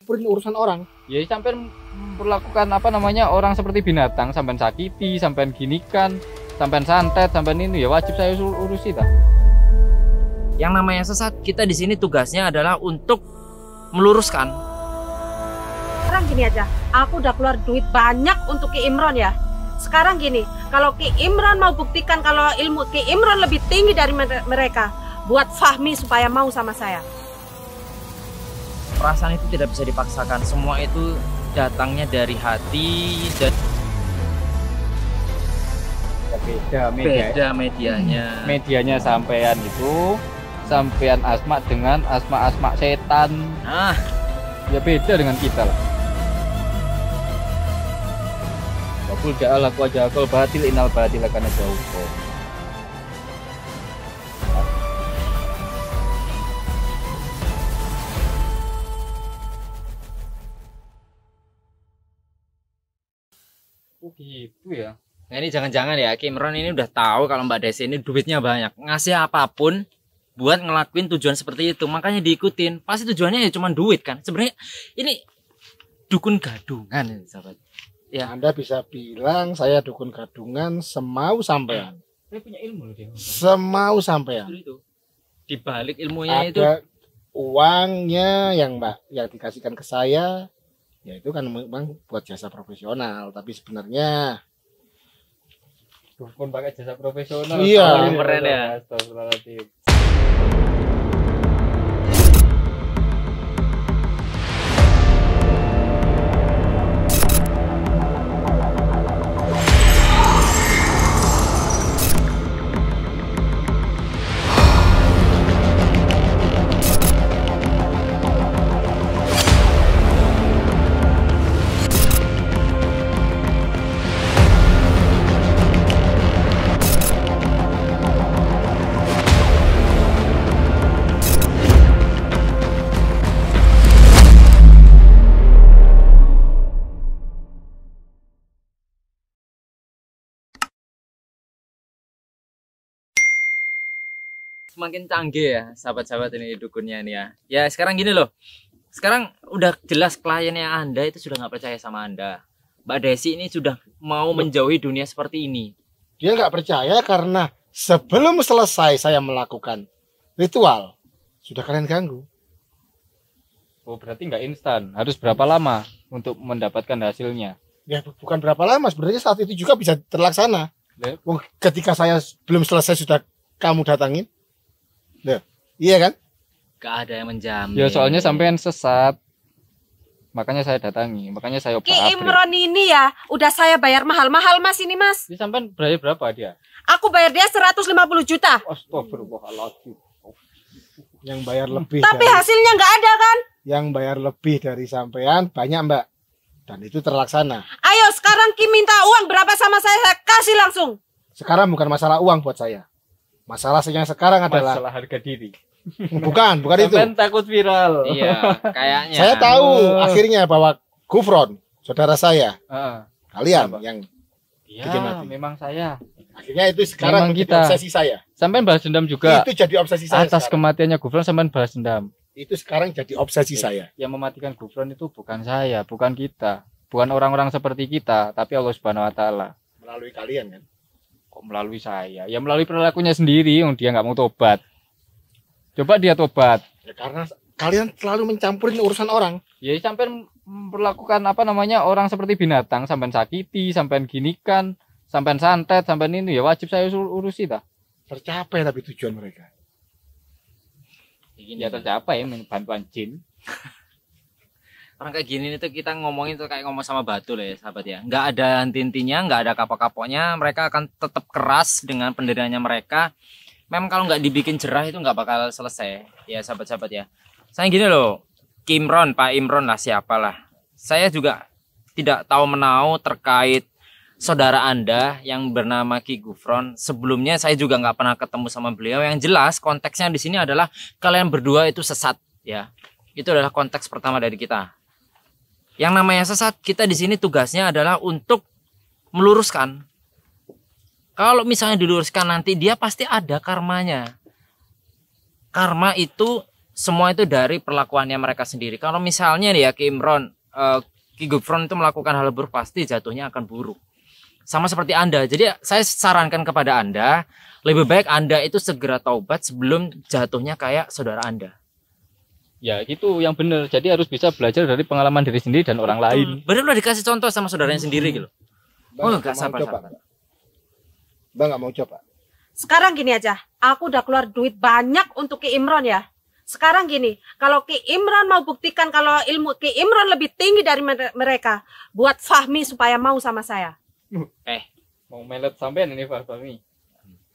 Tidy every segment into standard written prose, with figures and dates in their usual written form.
urusan orang. Ya sampean memperlakukan apa namanya orang seperti binatang, sampean sakiti, sampean ginikan, sampean santet, sampean ini ya wajib saya urusi ta. Yang namanya sesat, kita di sini tugasnya adalah untuk meluruskan. Sekarang gini aja, aku udah keluar duit banyak untuk Ki Imron ya. Sekarang gini, kalau Ki Imron mau buktikan kalau ilmu Ki Imron lebih tinggi dari mereka, buat Fahmi supaya mau sama saya. Perasaan itu tidak bisa dipaksakan, semua itu datangnya dari hati dan beda medianya. Medianya sampean itu sampean asma dengan asma setan. Nah, ya beda dengan kita lah. Wakul ja'al aku aja akal batil inal batil karena jauh kok. Oh gitu ya. nah ini jangan-jangan ya Ki Imron ini udah tahu kalau Mbak Desi ini duitnya banyak, ngasih apapun buat ngelakuin tujuan seperti itu, makanya diikutin. Pasti tujuannya ya cuma duit kan. Sebenarnya ini dukun gadungan ini sahabat. Ya, Anda bisa bilang saya dukun gadungan semau sampean. Dia punya ilmu loh dia. Semau sampean. itu di balik ilmunya itu Ada uangnya yang dikasihkan ke saya, ya itu kan memang buat jasa profesional, tapi sebenarnya Dukun pakai jasa profesional. Iya. Keren ya. Astagfirullahaladzim. semakin canggih ya sahabat-sahabat ini dukunnya ini ya. Ya sekarang gini loh. Sekarang udah jelas kliennya Anda itu sudah nggak percaya sama Anda. Mbak Desi ini sudah mau menjauhi dunia seperti ini. dia nggak percaya karena sebelum selesai saya melakukan ritual, sudah kalian ganggu. Oh berarti nggak instan. Harus berapa lama untuk mendapatkan hasilnya? Ya bukan berapa lama, sebenarnya saat itu juga bisa terlaksana. Lep. Wah, ketika saya belum selesai sudah kamu datangin. Loh, iya kan? Gak ada yang menjamin. Ya soalnya sampean sesat. Makanya saya datangi. Makanya saya Ki Imron ini ya, udah saya bayar mahal-mahal mas ini mas. Ini sampean bayar berapa dia? Aku bayar dia 150 juta. Astagfirullahaladzim. Yang bayar lebih Tapi dari, hasilnya nggak ada kan? yang bayar lebih dari sampean banyak mbak. Dan itu terlaksana. Ayo sekarang Ki minta uang berapa sama saya kasih langsung. Sekarang bukan masalah uang buat saya. Masalah yang sekarang adalah Masalah harga diri. bukan itu. Sampean takut viral. Iya, kayaknya. Saya tahu akhirnya bahwa Gufron, saudara saya, Heeh. kalian Apa? yang Ya, bikin mati. memang saya. akhirnya itu sekarang Memang menjadi kita. obsesi saya. Sampean balas dendam juga. Itu jadi obsesi saya. Atas sekarang. kematiannya Gufron sampean balas dendam. Itu sekarang jadi obsesi saya. Yang mematikan Gufron itu bukan saya, bukan kita. Bukan orang-orang seperti kita, tapi Allah Subhanahu wa taala. Melalui kalian kan. Kok melalui saya? Ya melalui perilakunya sendiri yang dia nggak mau tobat. Coba dia tobat. Ya karena kalian selalu mencampurin urusan orang. Ya sampean memperlakukan apa namanya orang seperti binatang, sampean sakiti, sampean ginikan, sampean santet, sampean ini ya wajib saya urusi dah. Tercapai tapi tujuan mereka. Ya tercapai bantuan jin. Orang kayak gini itu kita ngomongin tuh kayak ngomong sama batu lah ya sahabat ya. Nggak ada henti-hentinya, nggak ada kapok-kapoknya. Mereka akan tetap keras dengan pendiriannya mereka. Memang kalau nggak dibikin jerah itu nggak bakal selesai ya sahabat-sahabat ya. Saya gini loh, Ki Imron, Pak Imron lah siapalah. Saya juga tidak tahu menau terkait saudara Anda yang bernama Ki Gufron. Sebelumnya saya juga nggak pernah ketemu sama beliau. Yang jelas konteksnya di sini adalah kalian berdua itu sesat ya. Itu adalah konteks pertama dari kita. Yang namanya sesat, kita di sini tugasnya adalah untuk meluruskan. Kalau misalnya diluruskan nanti dia pasti ada karmanya. Karma itu semua itu dari perlakuannya mereka sendiri. Kalau misalnya nih ya Ki Imron, Ki Gufron itu melakukan hal buruk, pasti jatuhnya akan buruk. Sama seperti Anda. Jadi saya sarankan kepada Anda, lebih baik Anda itu segera taubat sebelum jatuhnya kayak saudara Anda. Ya gitu yang benar. Jadi harus bisa belajar dari pengalaman diri sendiri dan orang lain. Benar-benar dikasih contoh sama saudaranya sendiri gitu. Bang, Oh, enggak mau sabar, coba, sabar. Bang. Bang nggak mau coba. Sekarang gini aja, aku udah keluar duit banyak untuk Ki Imron ya. Sekarang gini, kalau Ki Imron mau buktikan kalau ilmu Ki Imron lebih tinggi dari mereka, buat Fahmi supaya mau sama saya. Mau melet sampean ini Pak Fahmi.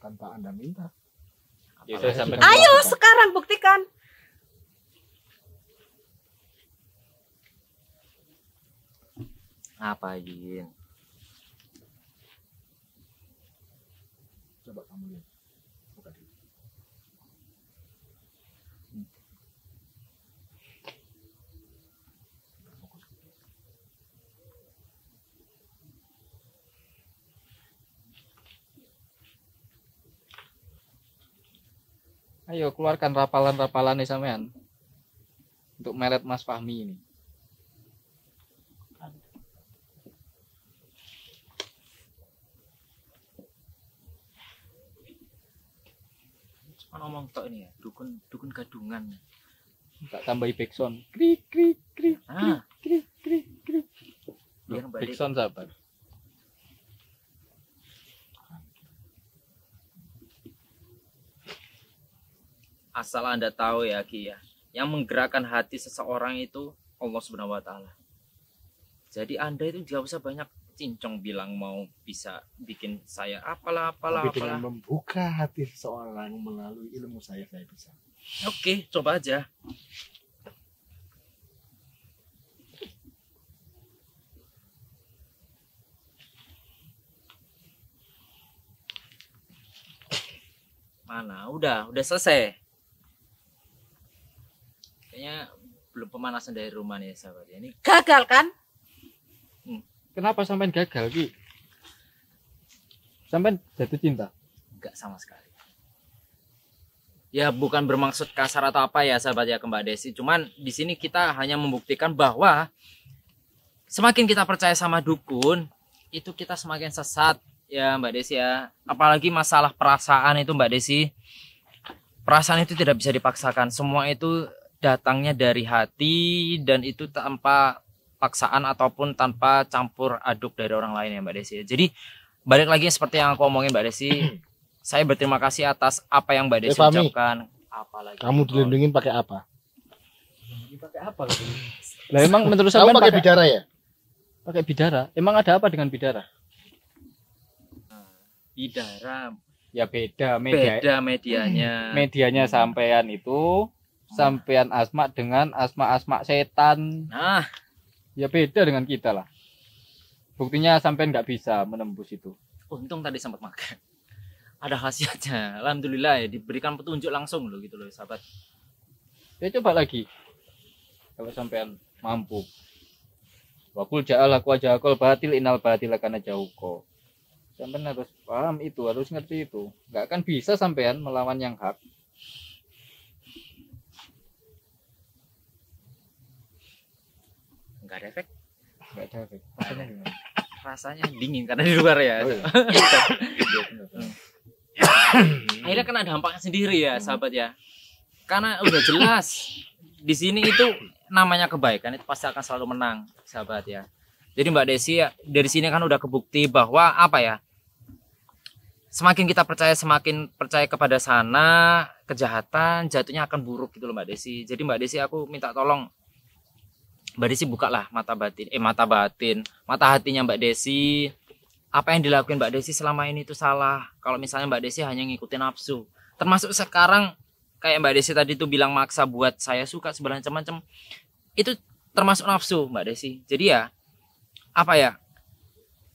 Tanpa Anda minta. Ya, saya sampean. Ayo sekarang buktikan. Apa Yin? Coba kamu lihat. Buka dulu. Ayo keluarkan rapalan-rapalan nih sampean. Untuk melet Mas Fahmi ini. Cuma ngomong tok ini ya, dukun gadungan. Tak tambahi backsound. Krik krik krik Ah, krik krik krik. Biar balik. Backsound sahabat. asal Anda tahu ya Ki ya, yang menggerakkan hati seseorang itu Allah Subhanahu wa taala. Jadi Anda itu gak usah banyak cincong bilang mau bisa bikin saya apalah Tapi dengan membuka hati seseorang melalui ilmu saya bisa. Oke, coba aja. Mana? Udah selesai. Kayaknya belum pemanasan dari rumah nih sahabat. Ini Gagal kan? Kenapa sampean gagal Ki? Sampean jatuh cinta? enggak sama sekali. Ya bukan bermaksud kasar atau apa ya sahabat ya ke Mbak Desi. Cuman di sini kita hanya membuktikan bahwa semakin kita percaya sama dukun, itu kita semakin sesat ya Mbak Desi ya. Apalagi masalah perasaan itu Mbak Desi. Perasaan itu tidak bisa dipaksakan. Semua itu datangnya dari hati dan itu tanpa paksaan ataupun tanpa campur aduk dari orang lain ya Mbak Desi. Jadi balik lagi seperti yang aku omongin Mbak Desi. Saya berterima kasih atas apa yang Mbak Desi Fahmi, ucapkan. Apalagi Kamu dilindungin pakai apa? Pakai apa? Lah emang menurut Kamu sampean pakai bidara ya? pakai bidara? Emang ada apa dengan bidara? bidara Ya beda media. beda medianya. Medianya sampean itu sampean asma dengan asma-asma setan. Nah, Ya beda dengan kita lah. Buktinya sampean nggak bisa menembus itu. untung tadi sempat makan. Ada khasiatnya. Alhamdulillah ya diberikan petunjuk langsung loh gitu loh sahabat. Ya coba lagi. Kalau sampean mampu. Wakul ja'al aku aja kol batil inal batil kana jauhko. Sampean harus paham itu, harus ngerti itu. Nggak akan bisa sampean melawan yang hak. Enggak ada efek. Nggak ada efek. Rasanya gimana? Rasanya dingin karena di luar ya. Oh, iya. Akhirnya kena dampaknya sendiri ya sahabat ya. Karena udah jelas di sini itu namanya kebaikan itu pasti akan selalu menang sahabat ya. Jadi Mbak Desi ya, dari sini kan udah kebukti bahwa apa ya, semakin kita percaya semakin percaya kepada sana, kejahatan jatuhnya akan buruk gitu loh Mbak Desi. Jadi Mbak Desi aku minta tolong Mbak Desi bukalah mata hatinya Mbak Desi. Apa yang dilakukan Mbak Desi selama ini itu salah. Kalau misalnya Mbak Desi hanya ngikutin nafsu, termasuk sekarang kayak Mbak Desi tadi tuh bilang maksa buat saya suka sebenarnya macam-macam, itu termasuk nafsu Mbak Desi. Jadi ya apa ya,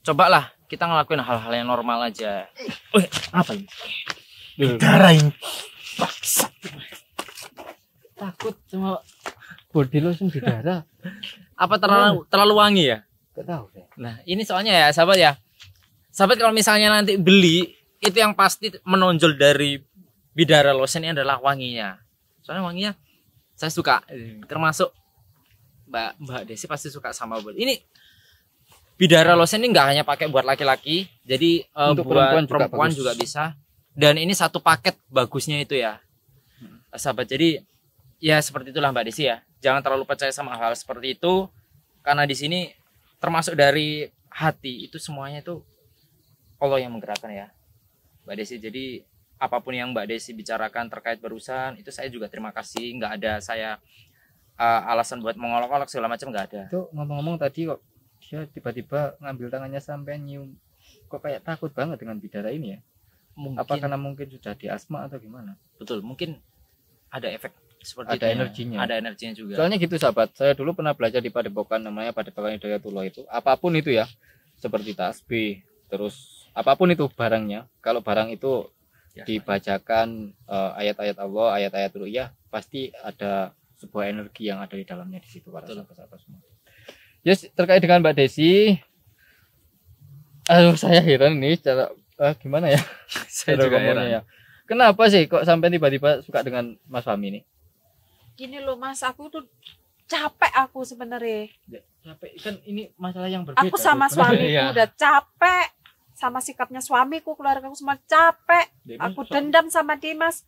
cobalah kita ngelakuin hal-hal yang normal aja. Apa ini? Bidara ini. Takut sama body lotion bidara. Apa terlalu wangi ya? Gak tahu saya. Nah ini soalnya ya sahabat ya, sahabat kalau misalnya nanti beli itu yang pasti menonjol dari bidara lotion ini adalah wanginya. Soalnya wanginya Saya suka, termasuk Mbak Desi pasti suka sama bol. Ini Bidara lotion ini nggak hanya pakai buat laki-laki, jadi Untuk buat perempuan perempuan juga bagus. bisa. Dan ini satu paket bagusnya itu ya, sahabat. Jadi ya seperti itulah Mbak Desi ya. Jangan terlalu percaya sama hal seperti itu, karena di sini termasuk dari hati itu semuanya itu Allah yang menggerakkan ya, Mbak Desi. Jadi apapun yang Mbak Desi bicarakan terkait barusan itu saya juga terima kasih. Nggak ada saya alasan buat mengolok-olok segala macam, nggak ada. Itu ngomong-ngomong tadi kok dia tiba-tiba ngambil tangannya sampai nyium, kok kayak takut banget dengan bidara ini ya? Mungkin Apa karena mungkin sudah di asma atau gimana? betul, mungkin ada efek seperti Ada itu ya. energinya. Ada energinya juga. Soalnya gitu sahabat, saya dulu pernah belajar di padepokan namanya Padepokan Hidayatullah itu. Apapun itu ya, seperti tasbih, terus apapun itu barangnya, kalau barang itu Ya, dibacakan ayat-ayat Allah, ayat-ayat ru'yah, pasti ada sebuah energi yang ada di dalamnya di situ para Betul. sahabat-sahabat semua. Yes, terkait dengan Mbak Desi, aduh saya heran nih cara gimana ya? saya cara juga ngomongnya heran. ya. Kenapa sih kok sampai tiba-tiba suka dengan Mas Fahmi nih? Gini loh Mas, aku tuh capek aku sebenarnya. Ya, capek kan ini masalah yang berbeda. Aku sama tuh. suamiku Iya. udah capek, sama sikapnya suamiku, keluarga aku semua capek. Aku dendam sama Dimas.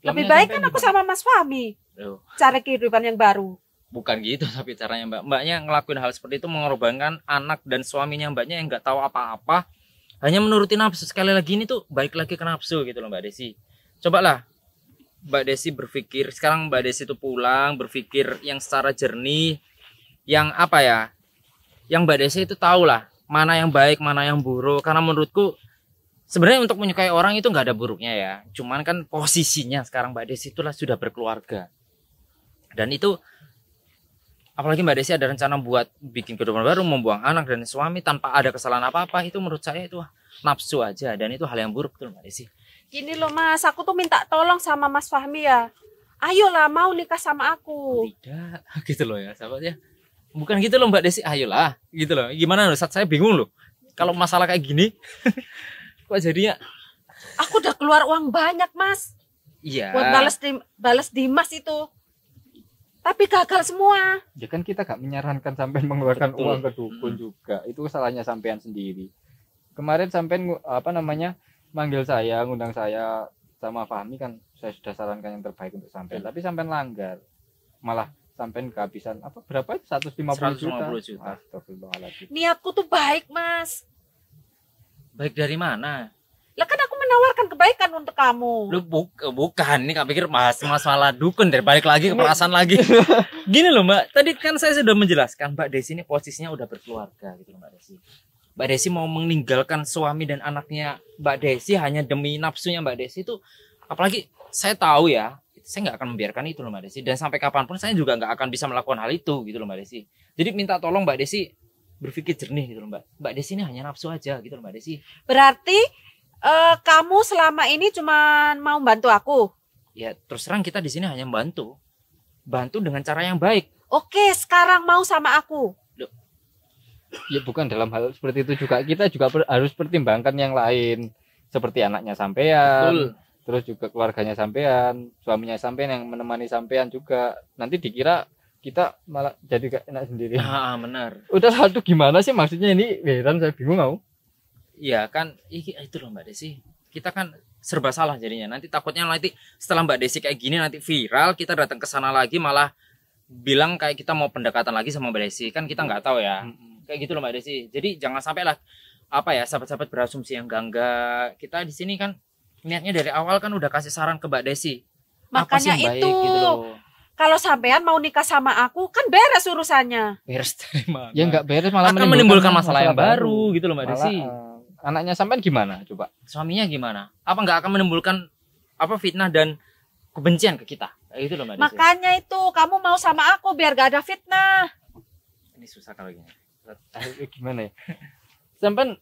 Lebih baik kan aku sama Mas Fahmi. Loh, Cari kehidupan yang baru. bukan gitu tapi caranya mbaknya ngelakuin hal seperti itu, mengorbankan anak dan suaminya mbaknya yang nggak tahu apa-apa, hanya menuruti nafsu. Sekali lagi ini tuh balik lagi ke nafsu gitu loh Mbak Desi. Cobalah Mbak Desi berpikir, sekarang Mbak Desi itu pulang berpikir yang secara jernih, yang apa ya, yang Mbak Desi itu tahu lah mana yang baik mana yang buruk. Karena menurutku sebenarnya untuk menyukai orang itu nggak ada buruknya ya, cuman kan posisinya sekarang Mbak Desi itulah sudah berkeluarga, dan itu apalagi Mbak Desi ada rencana buat bikin kehidupan baru, membuang anak dan suami tanpa ada kesalahan apa-apa, itu menurut saya itu nafsu aja, dan itu hal yang buruk tuh Mbak Desi. Gini loh Mas, aku tuh minta tolong sama Mas Fahmi ya. Ayolah mau nikah sama aku. Tidak gitu loh ya sahabat ya, bukan gitu loh Mbak Desi, ayolah gitu loh. Gimana loh, saat saya bingung loh kalau masalah kayak gini. Kok jadinya Aku udah keluar uang banyak Mas iya buat balas Dimas itu. Tapi gagal semua. Ya kan kita gak menyarankan sampean mengeluarkan Betul. uang ke dukun juga. Itu salahnya sampean sendiri. Kemarin sampean manggil saya, ngundang saya sama Fahmi kan, saya sudah sarankan yang terbaik untuk sampean. Tapi sampean langgar. Malah sampean kehabisan berapa itu? 150 juta. 150 juta. Astagfirullahaladzim. Niatku tuh baik Mas. Baik dari mana? Lah kan aku menawarkan kebaikan untuk kamu. Lu bukan, ini kak pikir masalah dukun deh, balik lagi ke perasaan lagi. Gini loh Mbak, tadi kan saya sudah menjelaskan Mbak Desi ini posisinya udah berkeluarga gitu loh Mbak Desi. Mbak Desi mau meninggalkan suami dan anaknya Mbak Desi hanya demi nafsunya Mbak Desi itu, apalagi saya tahu ya, saya nggak akan membiarkan itu loh Mbak Desi, dan sampai kapanpun saya juga nggak akan bisa melakukan hal itu gitu loh Mbak Desi. Jadi minta tolong Mbak Desi berpikir jernih gitu loh Mbak. Mbak Desi ini hanya nafsu aja gitu loh Mbak Desi. Berarti kamu selama ini cuma mau bantu aku. Ya terus terang kita di sini hanya bantu dengan cara yang baik. Oke, sekarang mau sama aku. Ya bukan dalam hal seperti itu juga. Kita juga harus pertimbangkan yang lain. Seperti anaknya sampean. Betul. Terus juga keluarganya sampean. Suaminya sampean yang menemani sampean juga. Nanti dikira kita malah jadi gak enak sendiri. Ah benar. Udah satu gimana sih maksudnya ini? Heran saya bingung mau. Iya kan, itu loh Mbak Desi. Kita kan serba salah jadinya. Nanti takutnya nanti setelah Mbak Desi kayak gini nanti viral, kita datang ke sana lagi malah bilang kayak kita mau pendekatan lagi sama Mbak Desi. Kan kita nggak tahu ya. Kayak gitu loh Mbak Desi. Jadi jangan sampai lah sahabat-sahabat berasumsi yang enggak. Kita di sini kan niatnya dari awal kan udah kasih saran ke Mbak Desi. Apa sih Makanya yang baik itu. gitu loh. Kalau sampean mau nikah sama aku, kan beres urusannya. Beres dari mana? Ya nggak beres malah akan menimbulkan masalah yang baru gitu loh Mbak Malah, Desi. Anaknya sampean gimana coba? Suaminya gimana? Apa nggak akan menimbulkan fitnah dan kebencian ke kita? Kayak gitu loh Mbak Desi. Makanya itu, kamu mau sama aku biar gak ada fitnah. Ini susah kalau gini. Gimana ya? Sampean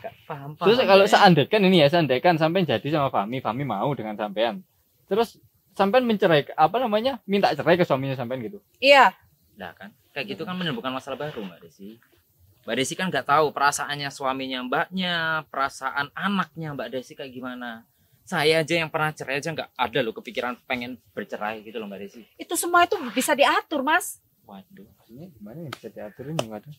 Gak paham. terus kalau seandainya sampean jadi sama Fahmi mau dengan sampean. Terus sampean minta cerai ke suaminya sampean gitu. Iya. Nah kan, kayak gitu kan menimbulkan masalah baru Mbak Desi. Mbak Desi kan nggak tahu perasaannya suaminya mbaknya, perasaan anaknya Mbak Desi kayak gimana. Saya aja yang pernah cerai aja nggak ada loh kepikiran pengen bercerai gitu loh Mbak Desi. Itu semua itu bisa diatur, Mas. Waduh, Maksudnya gimana yang bisa diatur ini nggak ada?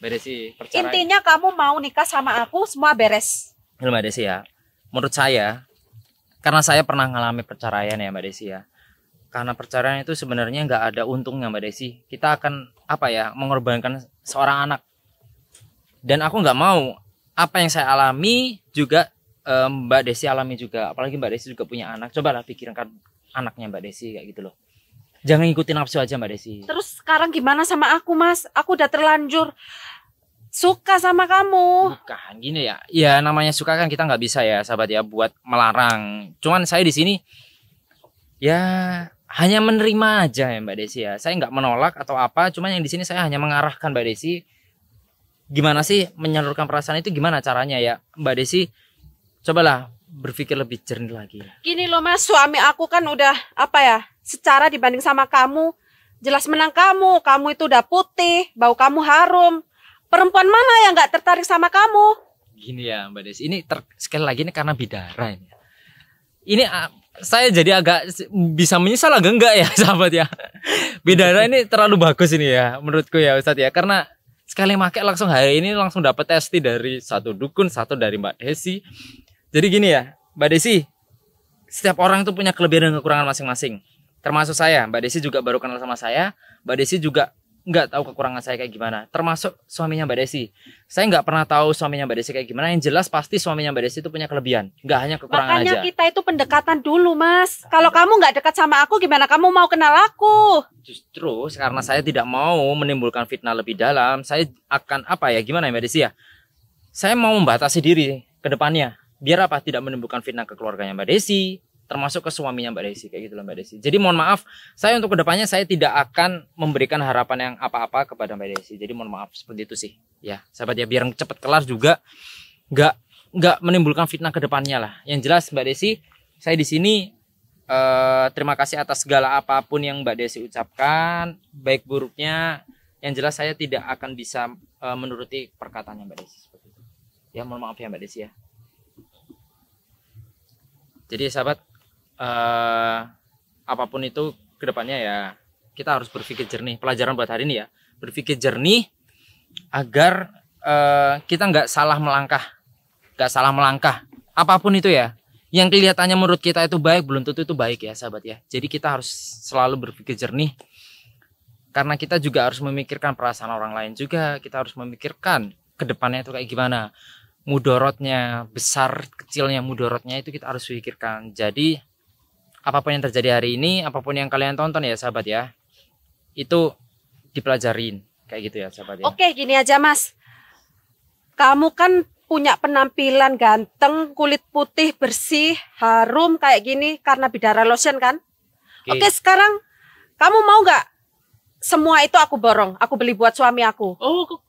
Mbak Desi perceraian. Intinya kamu mau nikah sama aku, semua beres. Mbak Desi ya, menurut saya, karena saya pernah ngalami perceraian ya Mbak Desi ya. Karena perceraian itu sebenarnya nggak ada untungnya Mbak Desi. Kita akan mengorbankan seorang anak. Dan aku nggak mau apa yang saya alami juga Mbak Desi alami juga. Apalagi Mbak Desi juga punya anak. Cobalah pikirkan anaknya Mbak Desi kayak gitu loh. Jangan ngikutin nafsu aja Mbak Desi. Terus sekarang gimana sama aku, Mas? Aku udah terlanjur suka sama kamu. Bukan gini ya. Ya namanya suka kan kita nggak bisa ya sahabat ya buat melarang. Cuman saya di sini ya hanya menerima aja ya Mbak Desi ya. Saya nggak menolak atau apa. Cuman yang di sini saya hanya mengarahkan Mbak Desi. Gimana sih menyalurkan perasaan itu gimana caranya ya Mbak Desi? Cobalah berpikir lebih jernih lagi. Gini loh, Mas, suami aku kan udah secara dibanding sama kamu jelas menang kamu. Kamu itu udah putih, bau kamu harum. Perempuan mana yang nggak tertarik sama kamu? Gini ya Mbak Desi, ini sekali lagi ini karena bidara ini. Ini saya jadi agak bisa menyesal agak enggak ya sahabat ya. Bidara ini terlalu bagus ini ya menurutku ya Ustadz ya. Karena sekali pakai langsung hari ini langsung dapat testi dari satu dukun, satu dari Mbak Desi. Jadi gini ya Mbak Desi, setiap orang itu punya kelebihan dan kekurangan masing-masing. Termasuk saya, Mbak Desi juga baru kenal sama saya. Mbak Desi juga nggak tahu kekurangan saya kayak gimana. Termasuk suaminya Mbak Desi. Saya nggak pernah tahu suaminya Mbak Desi kayak gimana. Yang jelas pasti suaminya Mbak Desi itu punya kelebihan. Nggak hanya kekurangan Makanya aja. kita itu pendekatan dulu, Mas. Kalau kamu nggak dekat sama aku, gimana kamu mau kenal aku? Justru karena saya tidak mau menimbulkan fitnah lebih dalam, saya akan gimana ya Mbak Desi ya? Saya mau membatasi diri ke depannya. Biar tidak menimbulkan fitnah ke keluarganya Mbak Desi, termasuk ke suaminya Mbak Desi kayak gitu loh Mbak Desi. Jadi mohon maaf, saya untuk kedepannya saya tidak akan memberikan harapan yang apa-apa kepada Mbak Desi. Jadi mohon maaf seperti itu sih. Ya, sahabat ya, biar cepat kelar juga, nggak menimbulkan fitnah ke depannya lah. Yang jelas Mbak Desi, saya di sini terima kasih atas segala apapun yang Mbak Desi ucapkan, baik buruknya. Yang jelas saya tidak akan bisa menuruti perkataannya Mbak Desi seperti itu. Ya mohon maaf ya Mbak Desi ya. Jadi sahabat, apapun itu kedepannya ya kita harus berpikir jernih. Pelajaran buat hari ini ya, berpikir jernih agar kita nggak salah melangkah. Apapun itu ya, yang kelihatannya menurut kita itu baik belum tentu itu baik ya sahabat ya. Jadi kita harus selalu berpikir jernih karena kita juga harus memikirkan perasaan orang lain juga. Kita harus memikirkan kedepannya itu kayak gimana. Mudorotnya, besar kecilnya mudorotnya itu kita harus pikirkan. Jadi apapun yang terjadi hari ini, apapun yang kalian tonton ya sahabat ya, itu dipelajarin kayak gitu ya sahabat ya. Oke, gini aja Mas. Kamu kan punya penampilan ganteng, kulit putih, bersih, harum kayak gini karena Bidara Lotion kan? Oke, sekarang kamu mau nggak semua itu aku borong, aku beli buat suami aku? Oh,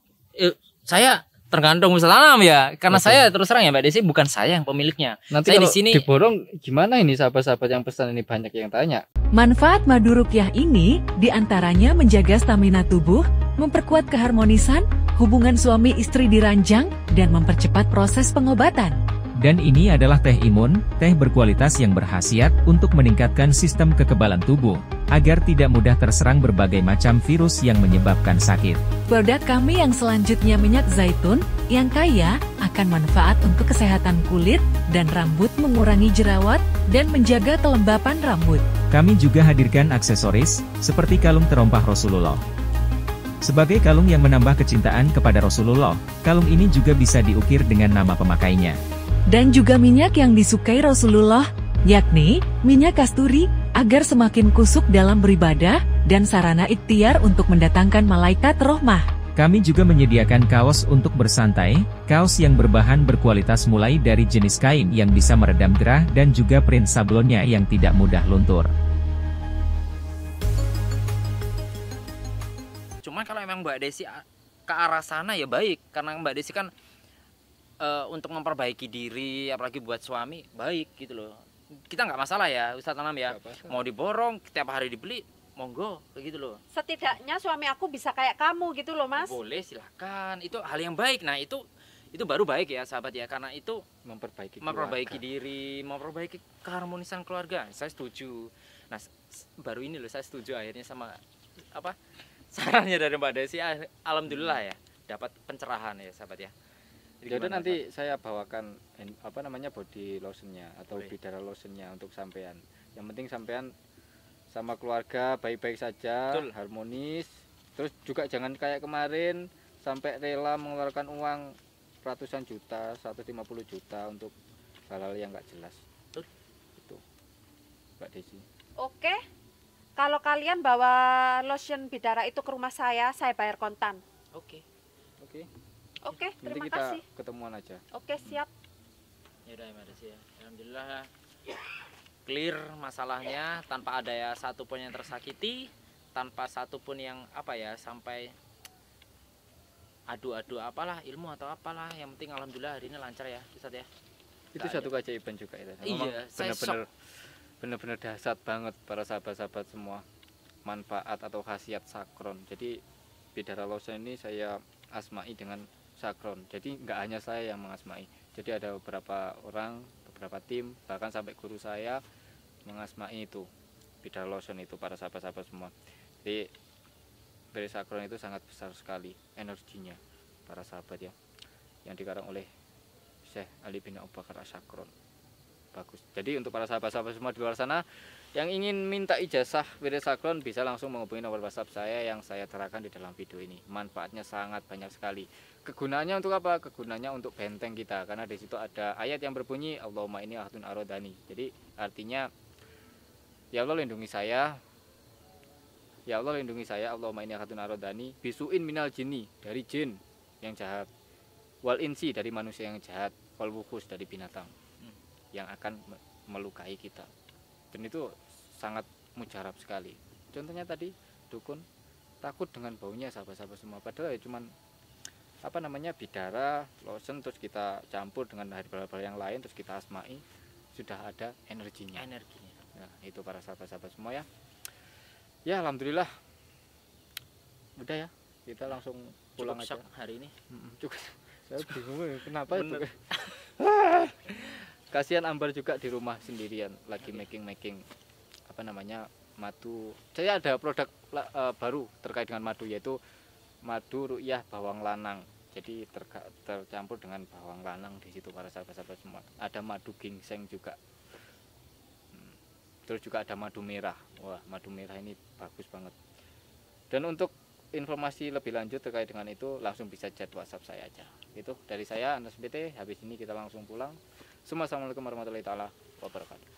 saya tergantung tanam ya, karena saya terus terang ya Mbak Desi, bukan saya yang pemiliknya. Nanti saya kalau di sini diborong gimana ini sahabat-sahabat yang pesan ini banyak yang tanya. Manfaat madu ruqyah ini diantaranya menjaga stamina tubuh, memperkuat keharmonisan, hubungan suami istri di ranjang, dan mempercepat proses pengobatan. Dan ini adalah teh imun, teh berkualitas yang berkhasiat untuk meningkatkan sistem kekebalan tubuh, agar tidak mudah terserang berbagai macam virus yang menyebabkan sakit. Produk kami yang selanjutnya minyak zaitun, yang kaya akan manfaat untuk kesehatan kulit dan rambut, mengurangi jerawat, dan menjaga kelembapan rambut. Kami juga hadirkan aksesoris, seperti kalung terompah Rasulullah. Sebagai kalung yang menambah kecintaan kepada Rasulullah, kalung ini juga bisa diukir dengan nama pemakainya. Dan juga minyak yang disukai Rasulullah, yakni minyak kasturi, agar semakin kusuk dalam beribadah, dan sarana ikhtiar untuk mendatangkan malaikat rohmah. Kami juga menyediakan kaos untuk bersantai, kaos yang berbahan berkualitas mulai dari jenis kain yang bisa meredam gerah dan juga print sablonnya yang tidak mudah luntur. cuma kalau emang Mbak Desi ke arah sana ya baik, karena Mbak Desi kan untuk memperbaiki diri, apalagi buat suami, baik gitu loh. Kita nggak masalah ya Ustadz Anam ya, mau diborong tiap hari dibeli, monggo kayak gitu loh. Setidaknya suami aku bisa kayak kamu gitu loh Mas. Boleh, silakan, itu hal yang baik. Nah itu itu baru baik ya sahabat ya, karena itu Memperbaiki memperbaiki keluarga. diri, memperbaiki keharmonisan keluarga. Saya setuju. Nah, baru ini loh saya setuju akhirnya sama apa sarannya dari Mbak Desi. Alhamdulillah ya, dapat pencerahan ya sahabat ya. Jadi Jadi gimana, nanti saya bawakan apa namanya body lotionnya atau Boleh. bidara lotionnya untuk sampean. Yang penting sampean sama keluarga baik-baik saja, Betul. harmonis. Terus juga jangan kayak kemarin sampai rela mengeluarkan uang ratusan juta, 150 juta untuk hal-hal yang nggak jelas. Betul. Itu, Mbak Desi. Oke. Kalau kalian bawa lotion bidara itu ke rumah saya bayar kontan. Oke. Oke. Oke, Nanti terima kita kasih. ketemuan aja. Oke, siap. Ya udah Mbak Desi ya. Alhamdulillah clear masalahnya tanpa ada ya satupun yang tersakiti, tanpa satupun yang apa ya sampai adu-adu apalah ilmu atau apalah. Yang penting alhamdulillah hari ini lancar ya Ustaz ya. Itu Nggak satu keajaiban juga itu. Iya, saya Bener-bener dahsyat banget para sahabat-sahabat semua. Manfaat atau khasiat sakron. Jadi bidara lotion ini saya asmai dengan sakron. Jadi nggak hanya saya yang mengasmai. Jadi ada beberapa orang, beberapa tim, bahkan sampai guru saya mengasmai itu bidara lotion itu para sahabat-sahabat semua. Jadi bidara sakron itu sangat besar sekali energinya para sahabat ya. Yang dikarang oleh Syekh Ali bin Abu Bakar As-Sakron. Bagus. Jadi untuk para sahabat-sahabat semua di luar sana yang ingin minta ijazah bidara sakron bisa langsung menghubungi nomor WhatsApp saya yang saya terangkan di dalam video ini. Manfaatnya sangat banyak sekali. Kegunaannya untuk apa? Kegunaannya untuk benteng kita karena di situ ada ayat yang berbunyi Allahumma inni ahadun arodani. Jadi artinya ya Allah lindungi saya. Ya Allah lindungi saya, Allahumma inni ahadun arodani bisuin minal jinni, dari jin yang jahat, wal insi dari manusia yang jahat, wal wukhus dari binatang yang akan melukai kita. Dan itu sangat mujarab sekali. Contohnya tadi dukun takut dengan baunya sahabat-sahabat semua, padahal ya cuman apa namanya bidara lotion terus kita campur dengan hal-hal yang lain terus kita asmai, sudah ada energinya. Nah, itu para sahabat-sahabat semua ya. Ya alhamdulillah. Udah ya, kita langsung pulang Cukup aja. shock hari ini. Cukup. Saya bingung ya, kenapa itu? Bener. Kasihan Ambar juga di rumah sendirian lagi making apa namanya madu. Saya ada produk baru terkait dengan madu, yaitu madu ru'yah bawang lanang. Jadi tercampur dengan bawang lanang di situ para sahabat-sahabat semua. Ada madu ginseng juga. Terus juga ada madu merah. Wah, madu merah ini bagus banget. Dan untuk informasi lebih lanjut terkait dengan itu langsung bisa chat WhatsApp saya aja. Itu dari saya Anas BT. Habis ini kita langsung pulang. Assalamualaikum warahmatullahi wabarakatuh.